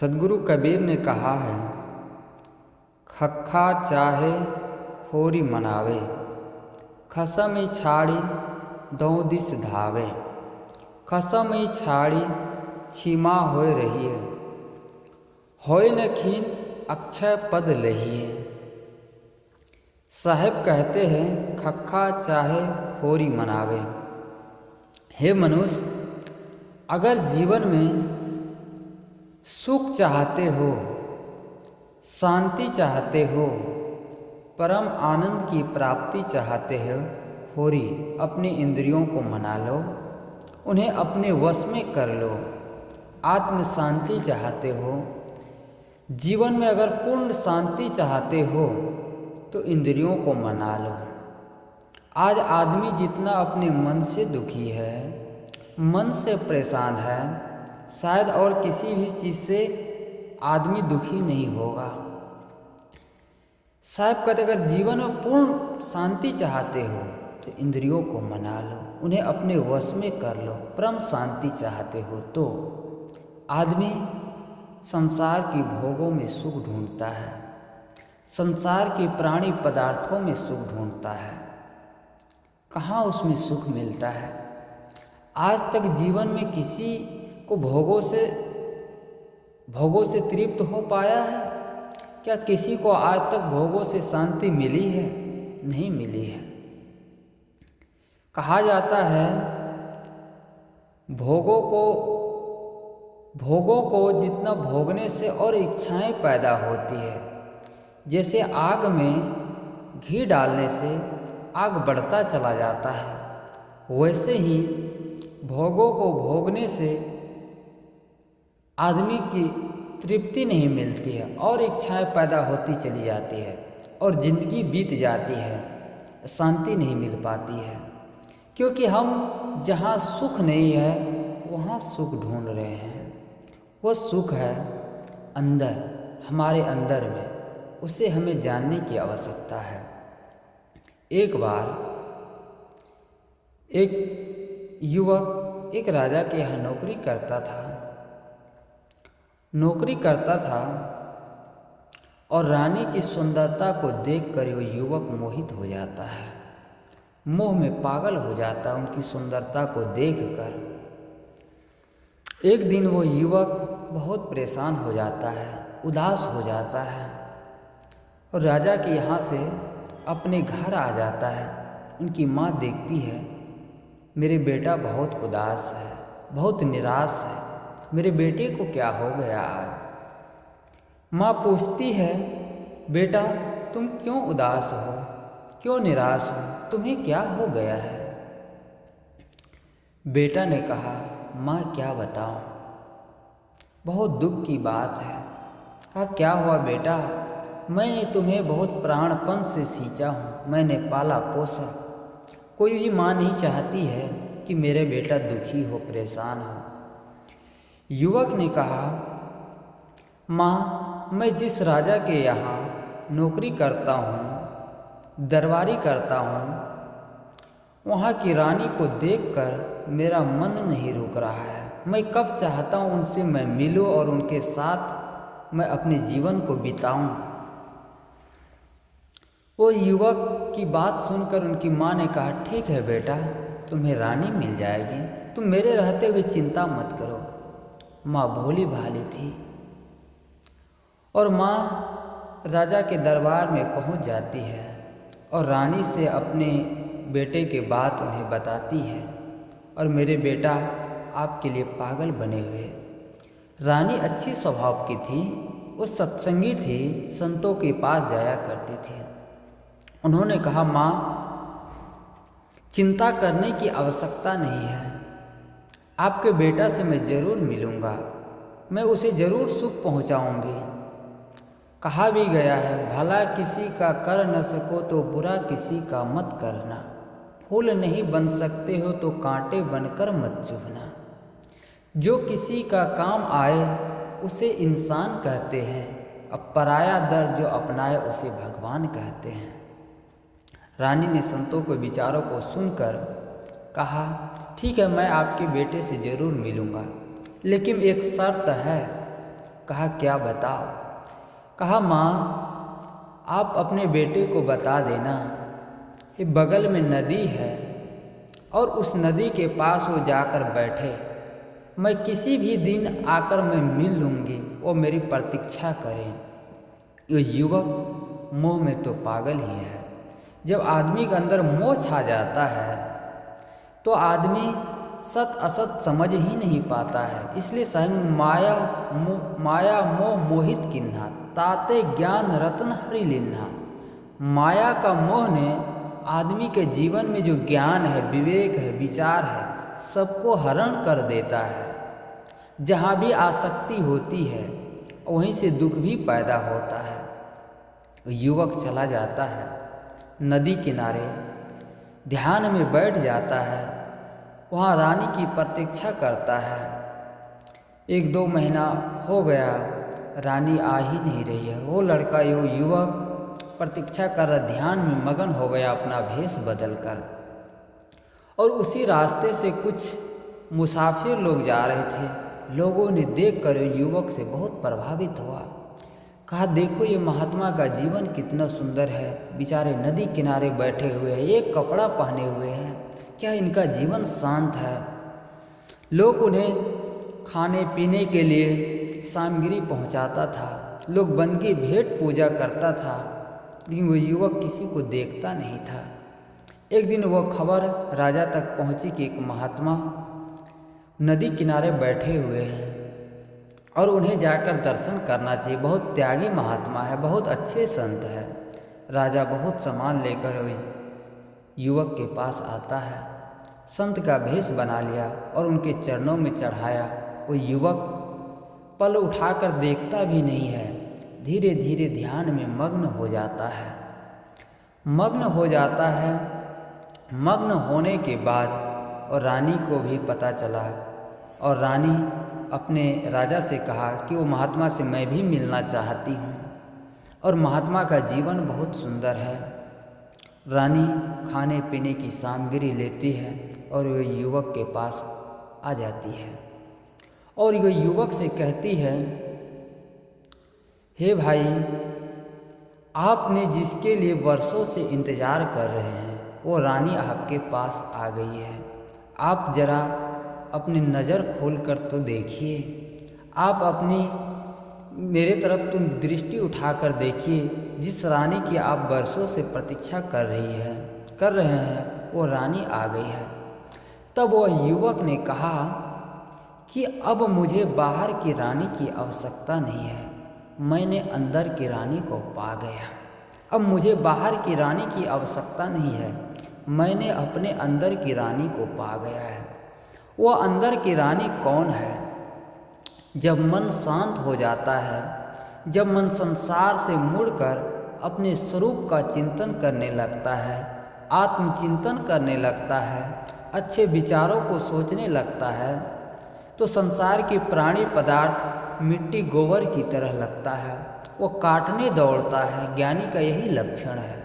सदगुरु कबीर ने कहा है, खख्खा चाहे खोरी मनावे, खसम छाड़ी दौ दिस धावे। खसम छाड़ी छिमा होय रहिए, होय न खीन अक्षय पद लहिए। साहेब कहते हैं खख्खा चाहे खोरी मनावे। हे मनुष्य, अगर जीवन में सुख चाहते हो, शांति चाहते हो, परम आनंद की प्राप्ति चाहते हो, खोरी अपनी इंद्रियों को मना लो, उन्हें अपने वश में कर लो। आत्म शांति चाहते हो, जीवन में अगर पूर्ण शांति चाहते हो तो इंद्रियों को मना लो। आज आदमी जितना अपने मन से दुखी है, मन से परेशान है, शायद और किसी भी चीज़ से आदमी दुखी नहीं होगा। साहब कहते अगर जीवन में पूर्ण शांति चाहते हो तो इंद्रियों को मना लो, उन्हें अपने वश में कर लो। परम शांति चाहते हो तो आदमी संसार की भोगों में सुख ढूंढता है, संसार के प्राणी पदार्थों में सुख ढूंढता है। कहाँ उसमें सुख मिलता है? आज तक जीवन में किसी को भोगों से तृप्त हो पाया है? क्या किसी को आज तक भोगों से शांति मिली है? नहीं मिली है। कहा जाता है भोगों को जितना भोगने से और इच्छाएं पैदा होती है। जैसे आग में घी डालने से आग बढ़ता चला जाता है, वैसे ही भोगों को भोगने से आदमी की तृप्ति नहीं मिलती है और इच्छाएं पैदा होती चली जाती है और ज़िंदगी बीत जाती है, शांति नहीं मिल पाती है। क्योंकि हम जहाँ सुख नहीं है वहाँ सुख ढूंढ रहे हैं। वो सुख है अंदर, हमारे अंदर में, उसे हमें जानने की आवश्यकता है। एक बार एक युवक एक राजा के यहाँ नौकरी करता था और रानी की सुंदरता को देखकर वो युवक मोहित हो जाता है, मोह में पागल हो जाता है उनकी सुंदरता को देखकर। एक दिन वो युवक बहुत परेशान हो जाता है, उदास हो जाता है और राजा के यहाँ से अपने घर आ जाता है। उनकी माँ देखती है मेरे बेटा बहुत उदास है, बहुत निराश है, मेरे बेटे को क्या हो गया आज? माँ पूछती है बेटा तुम क्यों उदास हो, क्यों निराश हो, तुम्हें क्या हो गया है? बेटा ने कहा माँ क्या बताऊं, बहुत दुख की बात है। कहा क्या हुआ बेटा? मैंने तुम्हें बहुत प्राणपन से सींचा हूँ, मैंने पाला पोसा। कोई भी माँ नहीं चाहती है कि मेरे बेटा दुखी हो, परेशान हो। युवक ने कहा माँ मैं जिस राजा के यहाँ नौकरी करता हूँ, दरबारी करता हूँ, वहाँ की रानी को देखकर मेरा मन नहीं रुक रहा है। मैं कब चाहता हूँ उनसे मैं मिलूँ और उनके साथ मैं अपने जीवन को बिताऊँ। वो युवक की बात सुनकर उनकी माँ ने कहा ठीक है बेटा, तुम्हें रानी मिल जाएगी, तुम मेरे रहते हुए चिंता मत करो। माँ भोली भाली थी और माँ राजा के दरबार में पहुँच जाती है और रानी से अपने बेटे के बात उन्हें बताती है और मेरे बेटा आपके लिए पागल बने हुए। रानी अच्छी स्वभाव की थी, वो सत्संगी थी, संतों के पास जाया करती थी। उन्होंने कहा माँ चिंता करने की आवश्यकता नहीं है, आपके बेटा से मैं ज़रूर मिलूँगा, मैं उसे ज़रूर सुख पहुँचाऊँगी। कहा भी गया है भला किसी का कर न सको तो बुरा किसी का मत करना, फूल नहीं बन सकते हो तो कांटे बनकर मत चुभना। जो किसी का काम आए उसे इंसान कहते हैं, अब पराया दर जो अपनाए उसे भगवान कहते हैं। रानी ने संतों के विचारों को सुनकर कहा ठीक है मैं आपके बेटे से ज़रूर मिलूँगा, लेकिन एक शर्त है। कहा क्या बताओ? कहा माँ आप अपने बेटे को बता देना कि बगल में नदी है और उस नदी के पास वो जाकर बैठे, मैं किसी भी दिन आकर मैं मिल लूँगी, वो मेरी प्रतीक्षा करें। ये युवक मोह में तो पागल ही है। जब आदमी के अंदर मोह छा जाता है तो आदमी सत असत समझ ही नहीं पाता है। इसलिए साहिब माया मोह मोहित किन्हा ताते ज्ञान रत्न हरि लिन्हा। माया का मोह ने आदमी के जीवन में जो ज्ञान है, विवेक है, विचार है, सबको हरण कर देता है। जहाँ भी आसक्ति होती है वहीं से दुख भी पैदा होता है। युवक चला जाता है नदी किनारे, ध्यान में बैठ जाता है, वहाँ रानी की प्रतीक्षा करता है। 1-2 महीना हो गया, रानी आ ही नहीं रही है। वो लड़का युवक प्रतीक्षा कर रहा, ध्यान में मगन हो गया अपना भेष बदल कर। और उसी रास्ते से कुछ मुसाफिर लोग जा रहे थे। लोगों ने देखकर युवक से बहुत प्रभावित हुआ। कहा देखो ये महात्मा का जीवन कितना सुंदर है, बेचारे नदी किनारे बैठे हुए हैं, एक कपड़ा पहने हुए हैं, क्या इनका जीवन शांत है। लोग उन्हें खाने पीने के लिए सामग्री पहुंचाता था, लोग बंदगी भेंट पूजा करता था, लेकिन वो युवक किसी को देखता नहीं था। एक दिन वह खबर राजा तक पहुंची कि एक महात्मा नदी किनारे बैठे हुए हैं और उन्हें जाकर दर्शन करना चाहिए। बहुत त्यागी महात्मा है, बहुत अच्छे संत है। राजा बहुत सामान लेकर युवक के पास आता है, संत का भेष बना लिया और उनके चरणों में चढ़ाया। वो युवक पल उठाकर देखता भी नहीं है, धीरे धीरे ध्यान में मग्न हो जाता है। मग्न होने के बाद और रानी को भी पता चला और रानी अपने राजा से कहा कि वो महात्मा से मैं भी मिलना चाहती हूँ और महात्मा का जीवन बहुत सुंदर है। रानी खाने पीने की सामग्री लेती है और वह युवक के पास आ जाती है और वह युवक से कहती है, हे भाई, आपने जिसके लिए वर्षों से इंतज़ार कर रहे हैं वो रानी आपके पास आ गई है। आप जरा अपनी नज़र खोल कर तो देखिए, आप अपनी मेरे तरफ तो दृष्टि उठाकर देखिए। जिस रानी की आप वर्षों से प्रतीक्षा कर रहे हैं वो रानी आ गई है। तब वह युवक ने कहा कि अब मुझे बाहर की रानी की आवश्यकता नहीं है, मैंने अंदर की रानी को पा गया। अब मुझे बाहर की रानी की आवश्यकता नहीं है, मैंने अपने अंदर की रानी को पा गया है। वो अंदर की रानी कौन है? जब मन शांत हो जाता है, जब मन संसार से मुड़कर अपने स्वरूप का चिंतन करने लगता है, आत्मचिंतन करने लगता है, अच्छे विचारों को सोचने लगता है, तो संसार के प्राणी पदार्थ मिट्टी गोबर की तरह लगता है, वो काटने दौड़ता है। ज्ञानी का यही लक्षण है।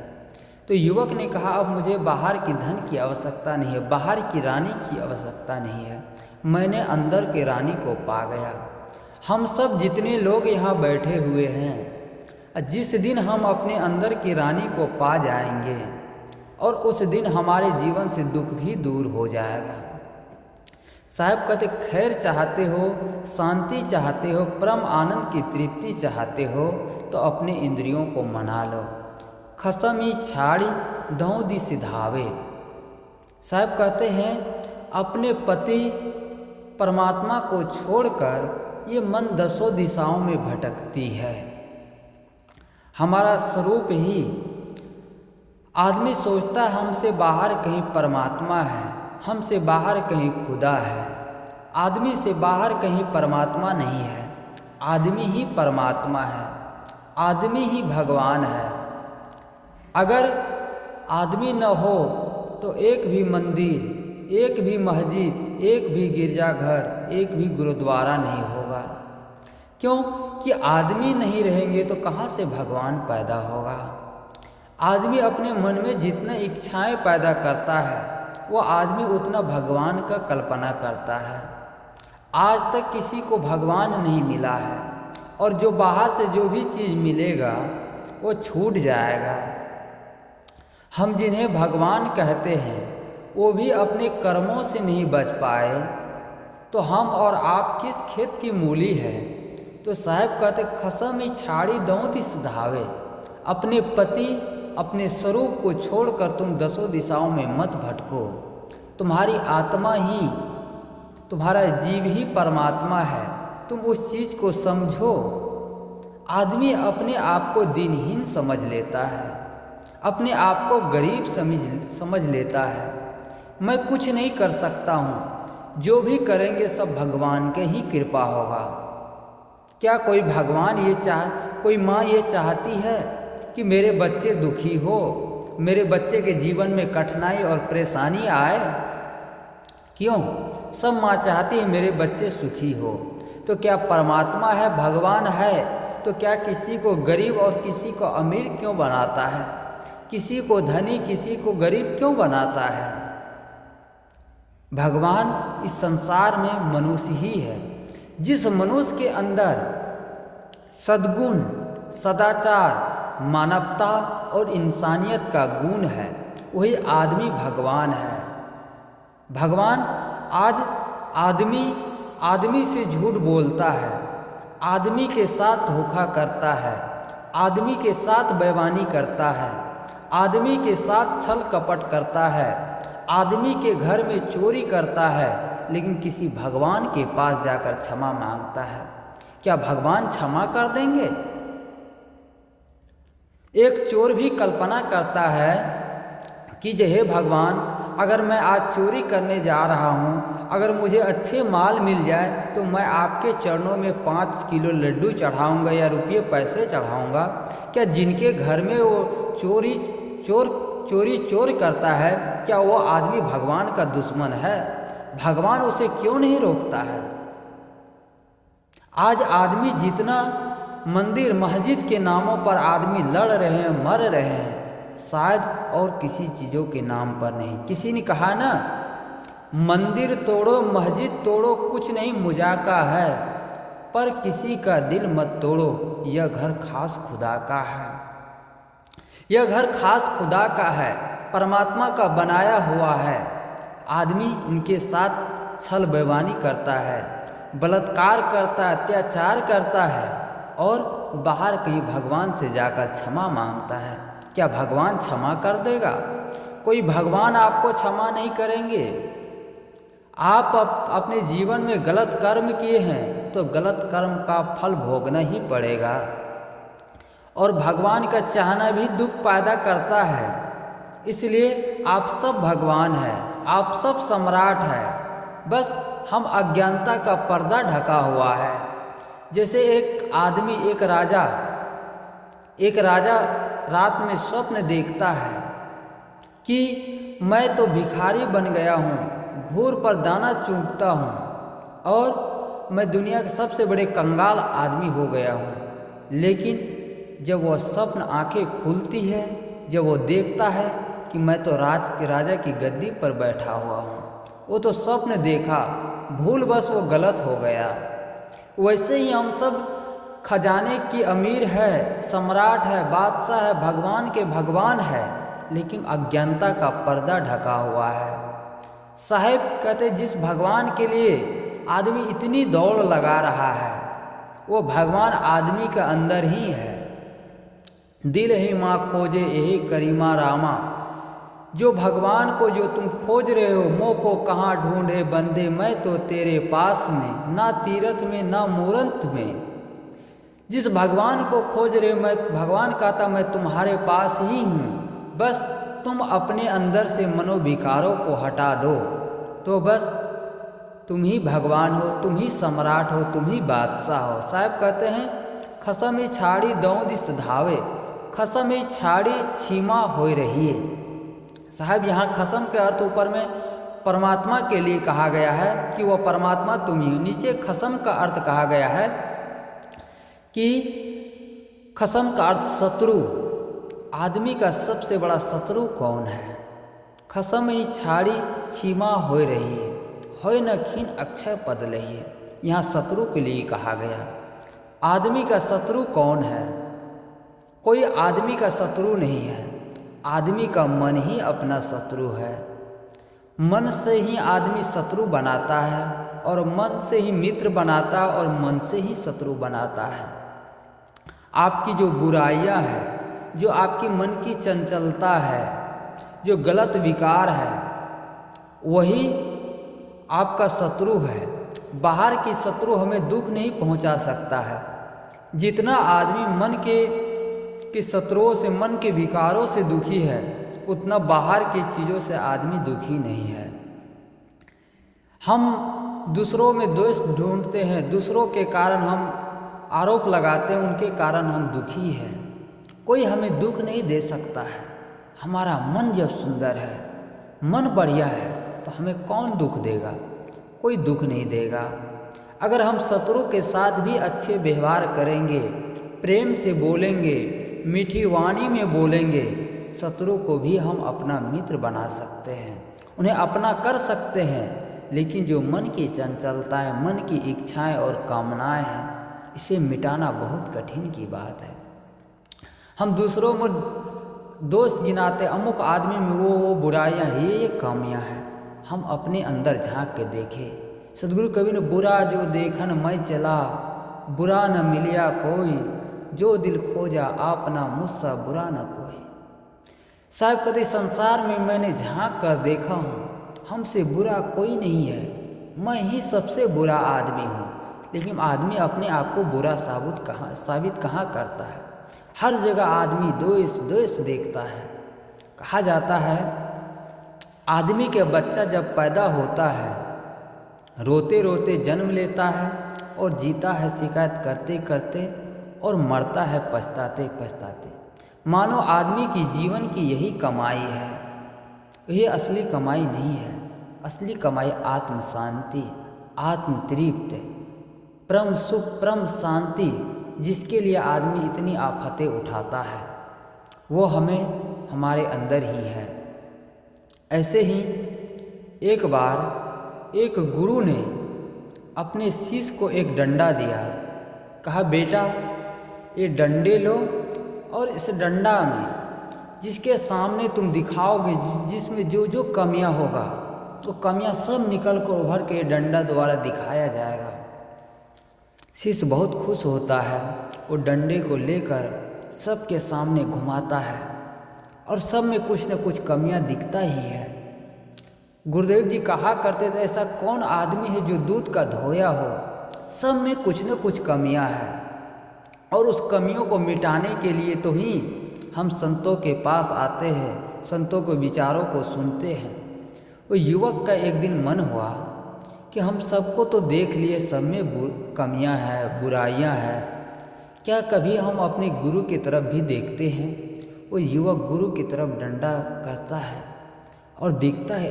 तो युवक ने कहा अब मुझे बाहर की धन की आवश्यकता नहीं है, बाहर की रानी की आवश्यकता नहीं है, मैंने अंदर के रानी को पा गया। हम सब जितने लोग यहाँ बैठे हुए हैं, जिस दिन हम अपने अंदर की रानी को पा जाएंगे और उस दिन हमारे जीवन से दुख भी दूर हो जाएगा। साहब कहते खैर चाहते हो, शांति चाहते हो, परम आनंद की तृप्ति चाहते हो तो अपने इंद्रियों को मना लो। खसमी छाड़ी दौदी सिधावे। साहब कहते हैं अपने पति परमात्मा को छोड़कर ये मन 10 दिशाओं में भटकती है। हमारा स्वरूप ही आदमी सोचता है हमसे बाहर कहीं परमात्मा है, हमसे बाहर कहीं खुदा है। आदमी से बाहर कहीं परमात्मा नहीं है, आदमी ही परमात्मा है, आदमी ही भगवान है। अगर आदमी न हो तो एक भी मंदिर, एक भी मस्जिद, एक भी गिरजाघर, एक भी गुरुद्वारा नहीं होगा। क्यों कि आदमी नहीं रहेंगे तो कहाँ से भगवान पैदा होगा। आदमी अपने मन में जितना इच्छाएं पैदा करता है वो आदमी उतना भगवान का कल्पना करता है। आज तक किसी को भगवान नहीं मिला है। और जो बाहर से जो भी चीज़ मिलेगा वो छूट जाएगा। हम जिन्हें भगवान कहते हैं वो भी अपने कर्मों से नहीं बच पाए, तो हम और आप किस खेत की मूली है। तो साहब कहते खसम ही छाड़ी दऊं ती सुधावे, अपने पति अपने स्वरूप को छोड़कर तुम दसों दिशाओं में मत भटको। तुम्हारी आत्मा ही, तुम्हारा जीव ही परमात्मा है, तुम उस चीज़ को समझो। आदमी अपने आप को दीनहीन समझ लेता है, अपने आप को गरीब समझ लेता है। मैं कुछ नहीं कर सकता हूँ, जो भी करेंगे सब भगवान के ही कृपा होगा। क्या कोई कोई माँ ये चाहती है कि मेरे बच्चे दुखी हो, मेरे बच्चे के जीवन में कठिनाई और परेशानी आए? क्यों? सब माँ चाहती है मेरे बच्चे सुखी हो। तो क्या परमात्मा है, भगवान है, तो क्या किसी को गरीब और किसी को अमीर क्यों बनाता है? किसी को धनी किसी को गरीब क्यों बनाता है? भगवान इस संसार में मनुष्य ही है। जिस मनुष्य के अंदर सद्गुण, सदाचार, मानवता और इंसानियत का गुण है, वही आदमी भगवान है। भगवान आज आदमी से झूठ बोलता है, आदमी के साथ धोखा करता है, आदमी के साथ बेईमानी करता है, आदमी के साथ छल कपट करता है, आदमी के घर में चोरी करता है, लेकिन किसी भगवान के पास जाकर क्षमा मांगता है। क्या भगवान क्षमा कर देंगे? एक चोर भी कल्पना करता है कि हे भगवान, अगर मैं आज चोरी करने जा रहा हूँ, अगर मुझे अच्छे माल मिल जाए तो मैं आपके चरणों में 5 किलो लड्डू चढ़ाऊँगा या रुपये पैसे चढ़ाऊँगा। क्या जिनके घर में वो चोरी करता है, क्या वो आदमी भगवान का दुश्मन है? भगवान उसे क्यों नहीं रोकता है? आज आदमी जितना मंदिर मस्जिद के नामों पर आदमी लड़ रहे हैं, मर रहे हैं, शायद और किसी चीज़ों के नाम पर नहीं। किसी ने कहा ना, मंदिर तोड़ो मस्जिद तोड़ो कुछ नहीं मुजाका है, पर किसी का दिल मत तोड़ो, यह घर खास खुदा का है। यह घर खास खुदा का है, परमात्मा का बनाया हुआ है। आदमी इनके साथ छल बेईमानी करता है, बलात्कार करता है, अत्याचार करता है और बाहर कहीं भगवान से जाकर क्षमा मांगता है। क्या भगवान क्षमा कर देगा? कोई भगवान आपको क्षमा नहीं करेंगे। आप अपने जीवन में गलत कर्म किए हैं तो गलत कर्म का फल भोगना ही पड़ेगा। और भगवान का चाहना भी दुख पैदा करता है, इसलिए आप सब भगवान हैं, आप सब सम्राट हैं, बस हम अज्ञानता का पर्दा ढका हुआ है। जैसे एक राजा रात में स्वप्न देखता है कि मैं तो भिखारी बन गया हूँ, घूर पर दाना चूंकता हूँ और मैं दुनिया के सबसे बड़े कंगाल आदमी हो गया हूँ। लेकिन जब वह स्वप्न आंखें खुलती है, जब वो देखता है कि मैं तो राजा की गद्दी पर बैठा हुआ हूँ, वो तो स्वप्न देखा, भूल बस वो गलत हो गया। वैसे ही हम सब खजाने की अमीर है, सम्राट है, बादशाह है, भगवान के भगवान है, लेकिन अज्ञानता का पर्दा ढका हुआ है। साहिब कहते जिस भगवान के लिए आदमी इतनी दौड़ लगा रहा है, वो भगवान आदमी के अंदर ही है। दिल ही माँ खोजे यही करीमा रामा, जो भगवान को जो तुम खोज रहे हो, मोह को कहाँ ढूंढे बंदे, मैं तो तेरे पास में, ना तीरथ में ना मूरत में। जिस भगवान को खोज रहे हो, मैं भगवान कहता मैं तुम्हारे पास ही हूँ, बस तुम अपने अंदर से मनोविकारों को हटा दो, तो बस तुम ही भगवान हो, तुम ही सम्राट हो, तुम ही बादशाह हो। साहब कहते हैं खसम ही छाड़ी दौं दिस धावे, खसम ही छाड़ी छीमा हो रही है। साहब यहाँ खसम के अर्थ ऊपर में परमात्मा के लिए कहा गया है कि वह परमात्मा तुम ही। नीचे खसम का अर्थ कहा गया है कि खसम का अर्थ शत्रु। आदमी का सबसे बड़ा शत्रु कौन है? खसम ही छाड़ी छीमा हो रही है, होय न खीन अक्षय पद लही है। यहाँ शत्रु के लिए कहा गया। आदमी का शत्रु कौन है? कोई आदमी का शत्रु नहीं है। आदमी का मन ही अपना शत्रु है। मन से ही आदमी शत्रु बनाता है और मन से ही मित्र बनाता है और मन से ही शत्रु बनाता है। आपकी जो बुराइयां हैं, जो आपकी मन की चंचलता है, जो गलत विकार है, वही आपका शत्रु है। बाहर की शत्रु हमें दुख नहीं पहुंचा सकता है। जितना आदमी मन के शत्रुओं से, मन के विकारों से दुखी है, उतना बाहर की चीज़ों से आदमी दुखी नहीं है। हम दूसरों में दोष ढूंढते हैं, दूसरों के कारण हम आरोप लगाते हैं, उनके कारण हम दुखी हैं। कोई हमें दुख नहीं दे सकता है। हमारा मन जब सुंदर है, मन बढ़िया है, तो हमें कौन दुख देगा? कोई दुख नहीं देगा। अगर हम शत्रु के साथ भी अच्छे व्यवहार करेंगे, प्रेम से बोलेंगे, मीठी वाणी में बोलेंगे, शत्रु को भी हम अपना मित्र बना सकते हैं, उन्हें अपना कर सकते हैं। लेकिन जो मन की चंचलताएं, मन की इच्छाएं और कामनाएं हैं, इसे मिटाना बहुत कठिन की बात है। हम दूसरों में दोष गिनाते, अमुक आदमी में वो बुराइयां, ये कामियां हैं। हम अपने अंदर झांक के देखें। सदगुरु कवि ने बुरा जो देखन मैं चला, बुरा न मिलिया कोई, जो दिल खोजा आपना मुझसा बुरा न कोई। साहब कभी संसार में मैंने झांक कर देखा हूँ, हमसे बुरा कोई नहीं है, मैं ही सबसे बुरा आदमी हूँ। लेकिन आदमी अपने आप को बुरा साबित कहाँ करता है? हर जगह आदमी द्वेष देखता है। कहा जाता है आदमी के बच्चा जब पैदा होता है, रोते रोते जन्म लेता है और जीता है शिकायत करते करते और मरता है पछताते पछताते। मानो आदमी की जीवन की यही कमाई है। ये असली कमाई नहीं है। असली कमाई आत्म शांति, आत्म तृप्ति, परम सुख, परम शांति, जिसके लिए आदमी इतनी आफतें उठाता है, वो हमें हमारे अंदर ही है। ऐसे ही एक बार एक गुरु ने अपने शिष्य को एक डंडा दिया। कहा बेटा ये डंडे लो और इस डंडा में जिसके सामने तुम दिखाओगे, जिसमें जो जो कमियां होगा, तो कमियां सब निकल कर उभर के डंडा द्वारा दिखाया जाएगा। शिष्य बहुत खुश होता है। वो डंडे को लेकर सबके सामने घुमाता है और सब में कुछ न कुछ कमियां दिखता ही है। गुरुदेव जी कहा करते थे ऐसा कौन आदमी है जो दूध का धोया हो? सब में कुछ न कुछ कमियां हैं और उस कमियों को मिटाने के लिए तो ही हम संतों के पास आते हैं, संतों के विचारों को सुनते हैं। वो युवक का एक दिन मन हुआ कि हम सबको तो देख लिए, सब में कमियां हैं, बुराइयां हैं, क्या कभी हम अपने गुरु की तरफ भी देखते हैं? वो युवक गुरु की तरफ डंडा करता है और देखता है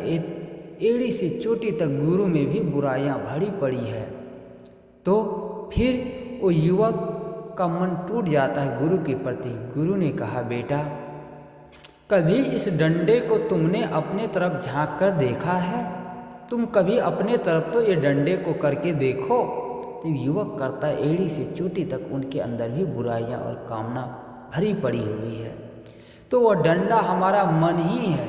एड़ी से चोटी तक गुरु में भी बुराइयां भरी पड़ी है। तो फिर वो युवक का मन टूट जाता है गुरु के प्रति। गुरु ने कहा बेटा कभी इस डंडे को तुमने अपने तरफ झांक कर देखा है? तुम कभी अपने तरफ तो ये डंडे को करके देखो। तो युवक करता है, एड़ी से चोटी तक उनके अंदर भी बुराइयां और कामना भरी पड़ी हुई है। तो वह डंडा हमारा मन ही है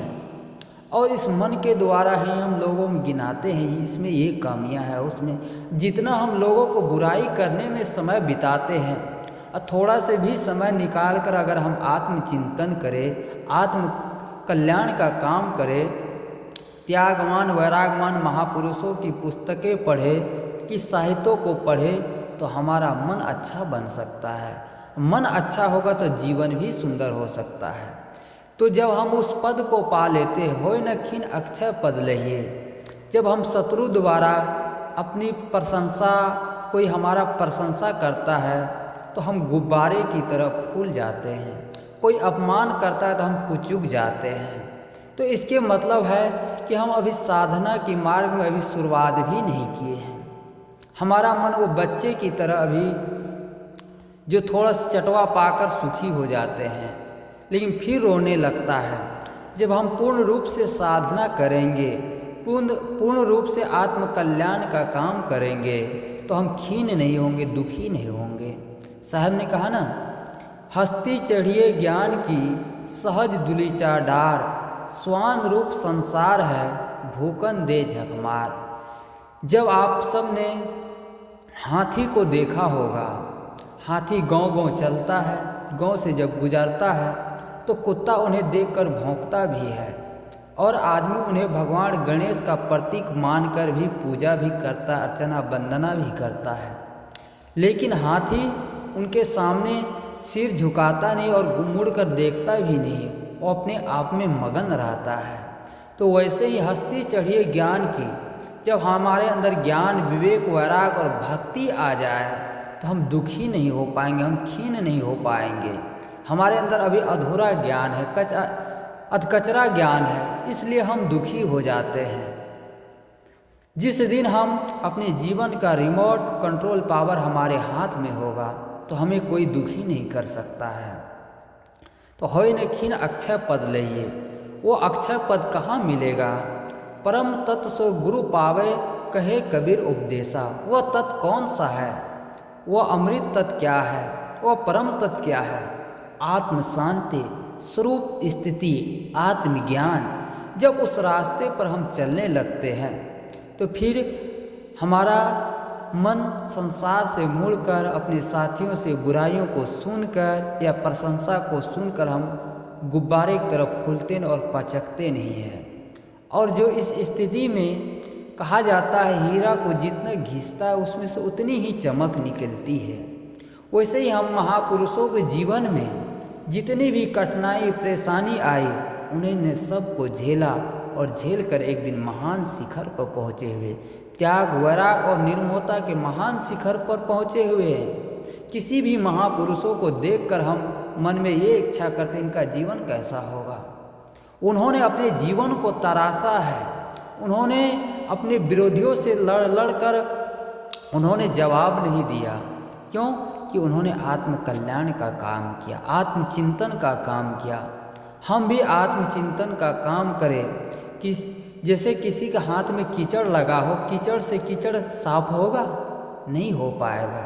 और इस मन के द्वारा ही हम लोगों में गिनाते हैं, इसमें ये कामियां हैं, उसमें। जितना हम लोगों को बुराई करने में समय बिताते हैं और थोड़ा से भी समय निकाल कर अगर हम आत्मचिंतन करें, आत्म कल्याण का काम करें, त्यागवान वैरागवान महापुरुषों की पुस्तकें पढ़े, कि साहित्यों को पढ़े, तो हमारा मन अच्छा बन सकता है। मन अच्छा होगा तो जीवन भी सुंदर हो सकता है। तो जब हम उस पद को पा लेते, होय न खिन अक्षय पद लहिए, जब हम शत्रु द्वारा अपनी प्रशंसा, कोई हमारा प्रशंसा करता है तो हम गुब्बारे की तरह फूल जाते हैं, कोई अपमान करता है तो हम पुचुक जाते हैं। तो इसके मतलब है कि हम अभी साधना के मार्ग में अभी शुरुआत भी नहीं किए हैं। हमारा मन वो बच्चे की तरह अभी जो थोड़ा सा चटवा पाकर सुखी हो जाते हैं, लेकिन फिर रोने लगता है। जब हम पूर्ण रूप से साधना करेंगे, पूर्ण रूप से आत्म कल्याण का काम करेंगे, तो हम खीन नहीं होंगे, दुखी नहीं होंगे। साहब ने कहा ना, हस्ती चढ़िए ज्ञान की सहज दुलीचा डार, स्वान रूप संसार है भूकन दे झकमार। जब आप सब ने हाथी को देखा होगा, हाथी गांव-गांव चलता है, गांव से जब गुजरता है तो कुत्ता उन्हें देखकर भौंकता भी है और आदमी उन्हें भगवान गणेश का प्रतीक मानकर भी पूजा भी करता, अर्चना वंदना भी करता है। लेकिन हाथी उनके सामने सिर झुकाता नहीं और मुड़कर देखता भी नहीं, वो अपने आप में मगन रहता है। तो वैसे ही हस्ती चढ़िए ज्ञान की, जब हमारे अंदर ज्ञान, विवेक, वैराग और भक्ति आ जाए तो हम दुखी नहीं हो पाएंगे, हम क्षीण नहीं हो पाएंगे। हमारे अंदर अभी अधूरा ज्ञान है, कचरा ज्ञान है, इसलिए हम दुखी हो जाते हैं। जिस दिन हम अपने जीवन का रिमोट कंट्रोल पावर हमारे हाथ में होगा तो हमें कोई दुखी नहीं कर सकता है। तो होय न खीन अक्षय पद लइए, वो अक्षय पद कहाँ मिलेगा? परम तत्व सो गुरु पावे कहे कबीर उपदेशा। वह तत्व कौन सा है? वह अमृत तत्व क्या है? वह परम तत्व क्या है? आत्म शांति, स्वरूप स्थिति, आत्मज्ञान। जब उस रास्ते पर हम चलने लगते हैं तो फिर हमारा मन संसार से मुड़कर अपने साथियों से बुराइयों को सुनकर या प्रशंसा को सुनकर हम गुब्बारे की तरफ फूलते और पचकते नहीं हैं। और जो इस स्थिति में कहा जाता है हीरा को जितना घिसता है उसमें से उतनी ही चमक निकलती है, वैसे ही हम महापुरुषों के जीवन में जितनी भी कठिनाई परेशानी आई उन्होंने सबको झेला और झेल कर एक दिन महान शिखर पर पहुँचे हुए, त्याग, वैराग और निर्मोहता के महान शिखर पर पहुँचे हुए हैं। किसी भी महापुरुषों को देखकर हम मन में ये इच्छा करते इनका जीवन कैसा होगा। उन्होंने अपने जीवन को तराशा है, उन्होंने अपने विरोधियों से लड़ कर उन्होंने जवाब नहीं दिया। क्यों? कि उन्होंने आत्म कल्याण का काम किया, आत्मचिंतन का काम किया। हम भी आत्मचिंतन का काम करें। जैसे किसी के हाथ में कीचड़ लगा हो, कीचड़ से कीचड़ साफ होगा? नहीं हो पाएगा।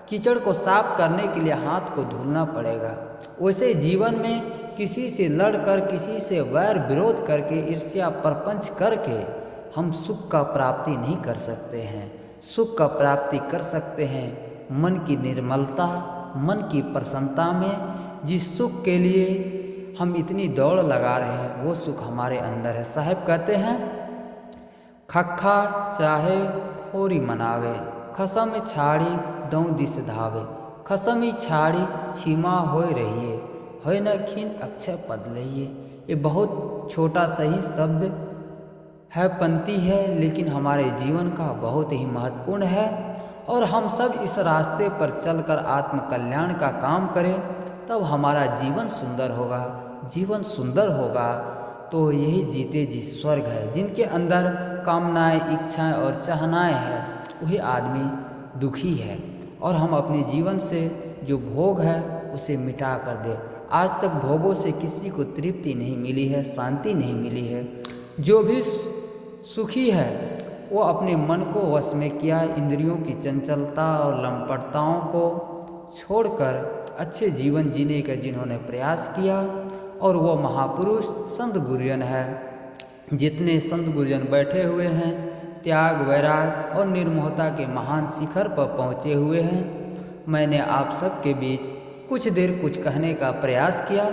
कीचड़ को साफ करने के लिए हाथ को धुलना पड़ेगा। वैसे जीवन में किसी से लड़कर, किसी से वैर विरोध करके, ईर्ष्या प्रपंच करके हम सुख का प्राप्ति नहीं कर सकते हैं। सुख का प्राप्ति कर सकते हैं मन की निर्मलता, मन की प्रसन्नता में। जिस सुख के लिए हम इतनी दौड़ लगा रहे हैं वो सुख हमारे अंदर है। साहब कहते हैं, खखा चाहे खोरी मनावे, खसम छाड़ी दौ दिस धावे। खसमी छाड़ी छीमा होय रहिए, होय न खीन अक्षय पद लइए। ये बहुत छोटा सा ही शब्द है, पंक्ति है, लेकिन हमारे जीवन का बहुत ही महत्वपूर्ण है। और हम सब इस रास्ते पर चलकर आत्म कल्याण का काम करें तब हमारा जीवन सुंदर होगा। जीवन सुंदर होगा तो यही जीते जी स्वर्ग है। जिनके अंदर कामनाएं, इच्छाएं और चाहनाएं हैं वही आदमी दुखी है। और हम अपने जीवन से जो भोग है उसे मिटा कर दे। आज तक भोगों से किसी को तृप्ति नहीं मिली है, शांति नहीं मिली है। जो भी सुखी है वो अपने मन को वश में किया, इंद्रियों की चंचलता और लंपटताओं को छोड़कर अच्छे जीवन जीने का जिन्होंने प्रयास किया। और वो महापुरुष संत गुरुजन है। जितने संत गुरुजन बैठे हुए हैं त्याग, वैराग और निर्मोहता के महान शिखर पर पहुँचे हुए हैं। मैंने आप सबके बीच कुछ देर कुछ कहने का प्रयास किया।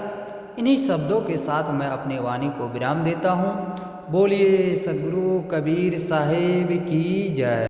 इन्हीं शब्दों के साथ मैं अपने वाणी को विराम देता हूँ। बोलिए सद्गुरु कबीर साहिब की जय।